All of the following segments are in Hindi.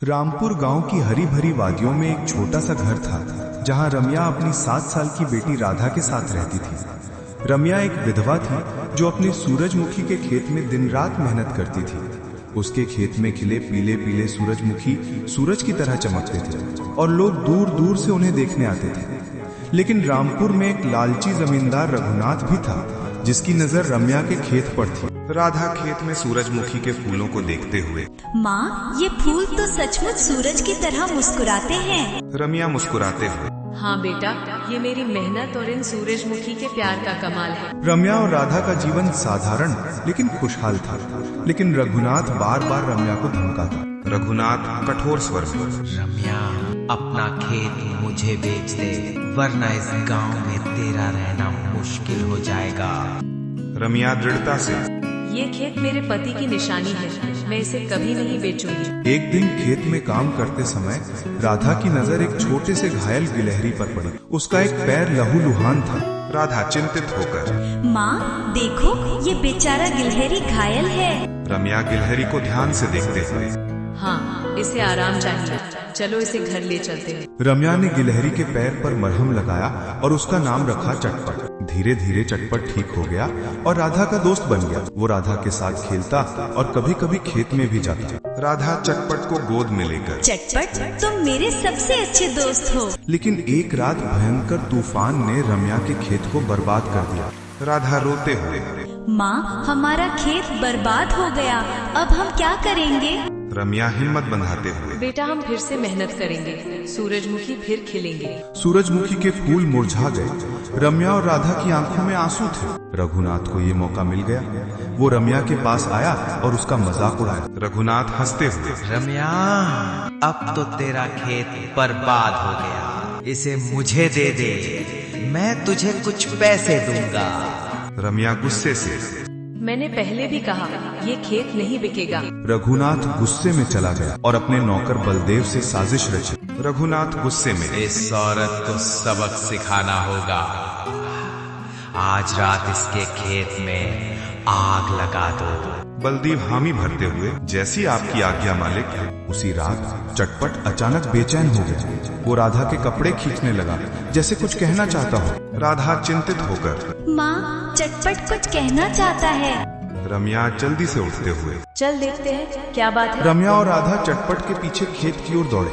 रामपुर गांव की हरी भरी वादियों में एक छोटा सा घर था जहां रम्या अपनी 7 साल की बेटी राधा के साथ रहती थी। रम्या एक विधवा थी जो अपने सूरजमुखी के खेत में दिन रात मेहनत करती थी। उसके खेत में खिले पीले पीले सूरजमुखी सूरज की तरह चमकते थे और लोग दूर दूर से उन्हें देखने आते थे। लेकिन रामपुर में एक लालची जमींदार रघुनाथ भी था जिसकी नजर रम्या के खेत पर थी। राधा खेत में सूरजमुखी के फूलों को देखते हुए, माँ, ये फूल तो सचमुच सूरज की तरह मुस्कुराते हैं। रम्या मुस्कुराते हुए, हाँ बेटा, ये मेरी मेहनत और इन सूरजमुखी के प्यार का कमाल है। रम्या और राधा का जीवन साधारण लेकिन खुशहाल था। लेकिन रघुनाथ बार बार रम्या को धमकाता। रघुनाथ कठोर स्वर में, रम्या, अपना खेत मुझे बेच दे, वरना इस गांव में तेरा रहना मुश्किल हो जाएगा। रम्या दृढ़ता से, ये खेत मेरे पति की निशानी है, मैं इसे कभी नहीं बेचूंगी। एक दिन खेत में काम करते समय राधा की नजर एक छोटे से घायल गिलहरी पर पड़ी। उसका एक पैर लहूलुहान था। राधा चिंतित होकर, माँ देखो, ये बेचारा गिलहरी घायल है। रम्या गिलहरी को ध्यान से देखते हुए, हाँ, इसे आराम चाहिए, चलो इसे घर ले चलते हैं। रम्या ने गिलहरी के पैर पर मरहम लगाया और उसका नाम रखा चटपट। धीरे धीरे चटपट ठीक हो गया और राधा का दोस्त बन गया। वो राधा के साथ खेलता और कभी कभी खेत में भी जाता। राधा चटपट को गोद में लेकर, चटपट, तुम मेरे सबसे अच्छे दोस्त हो। लेकिन एक रात भयंकर तूफान ने रम्या के खेत को बर्बाद कर दिया। राधा रोते हुए, माँ, हमारा खेत बर्बाद हो गया, अब हम क्या करेंगे? रम्या हिम्मत बंधाते हुए, बेटा, हम फिर से मेहनत करेंगे, सूरजमुखी फिर खिलेंगे। सूरजमुखी के फूल मुरझा गए। रम्या और राधा की आंखों में आंसू थे। रघुनाथ को ये मौका मिल गया। वो रम्या के पास आया और उसका मजाक उड़ाया। रघुनाथ हंसते हुए, रम्या, अब तो तेरा खेत बर्बाद हो गया, इसे मुझे दे दे, मैं तुझे कुछ पैसे दूंगा। रम्या गुस्से से, मैंने पहले भी कहा, ये खेत नहीं बिकेगा। रघुनाथ गुस्से में चला गया और अपने नौकर बलदेव से साजिश रची। रघुनाथ गुस्से में, इस औरत को सबक सिखाना होगा, आज रात इसके खेत में आग लगा दो। बलदेव हामी भरते हुए, जैसी आपकी आज्ञा मालिक। उसी रात चटपट अचानक बेचैन हो गया। वो राधा के कपड़े खींचने लगा जैसे कुछ कहना चाहता हो। राधा चिंतित होकर, माँ, चटपट कुछ कहना चाहता है। रम्या जल्दी से उठते हुए, चल देखते हैं क्या बात है। रम्या और राधा चटपट के पीछे खेत की ओर दौड़े।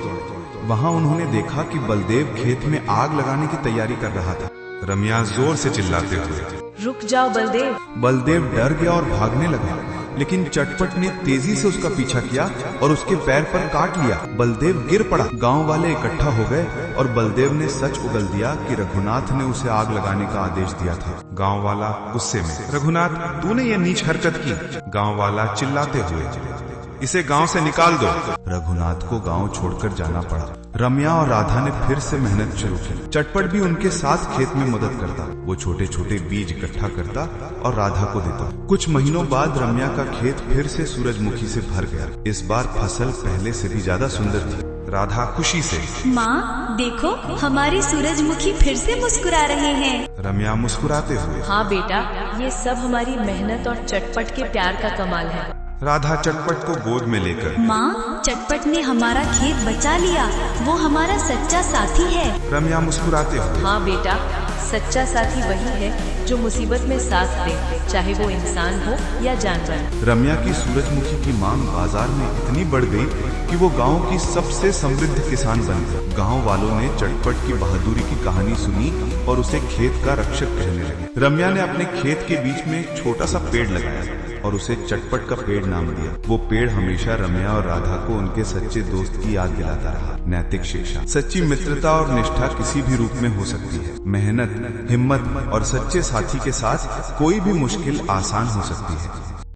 वहाँ उन्होंने देखा कि बलदेव खेत में आग लगाने की तैयारी कर रहा था। रम्या जोर से चिल्लाते हुए, रुक जाओ बलदेव। बलदेव डर गया और भागने लगा। लेकिन चटपट ने तेजी से उसका पीछा किया और उसके पैर पर काट लिया। बलदेव गिर पड़ा। गांव वाले इकट्ठा हो गए और बलदेव ने सच उगल दिया कि रघुनाथ ने उसे आग लगाने का आदेश दिया था। गांव वाला गुस्से में, रघुनाथ, तूने ये नीच हरकत की। गांव वाला चिल्लाते हुए, इसे गांव से निकाल दो। रघुनाथ को गांव छोड़कर जाना पड़ा। रम्या और राधा ने फिर से मेहनत शुरू की। चटपट भी उनके साथ खेत में मदद करता। वो छोटे छोटे बीज इकट्ठा करता और राधा को देता। कुछ महीनों बाद रम्या का खेत फिर से सूरजमुखी से भर गया। इस बार फसल पहले से भी ज्यादा सुंदर थी। राधा खुशी से, माँ देखो, हमारे सूरजमुखी फिर से मुस्कुरा रहे हैं। रम्या मुस्कुराते हुए, हाँ बेटा, ये सब हमारी मेहनत और चटपट के प्यार का कमाल है। राधा चटपट को गोद में लेकर, माँ, चटपट ने हमारा खेत बचा लिया, वो हमारा सच्चा साथी है। रम्या मुस्कुराते हुए, हाँ बेटा, सच्चा साथी वही है जो मुसीबत में साथ दे, चाहे वो इंसान हो या जानवर। रम्या की सूरजमुखी की मांग बाजार में इतनी बढ़ गई कि वो गांव की सबसे समृद्ध किसान बन गई। गांव वालों ने चटपट की बहादुरी की कहानी सुनी और उसे खेत का रक्षक कहने लगे। रम्या ने अपने खेत के बीच में एक छोटा सा पेड़ लगाया और उसे चटपट का पेड़ नाम दिया। वो पेड़ हमेशा रम्या और राधा को उनके सच्चे दोस्त की याद दिलाता रहा। नैतिक शिक्षा, सच्ची मित्रता और निष्ठा किसी भी रूप में हो सकती है। मेहनत, हिम्मत और सच्चे साथी के साथ कोई भी मुश्किल आसान हो सकती है।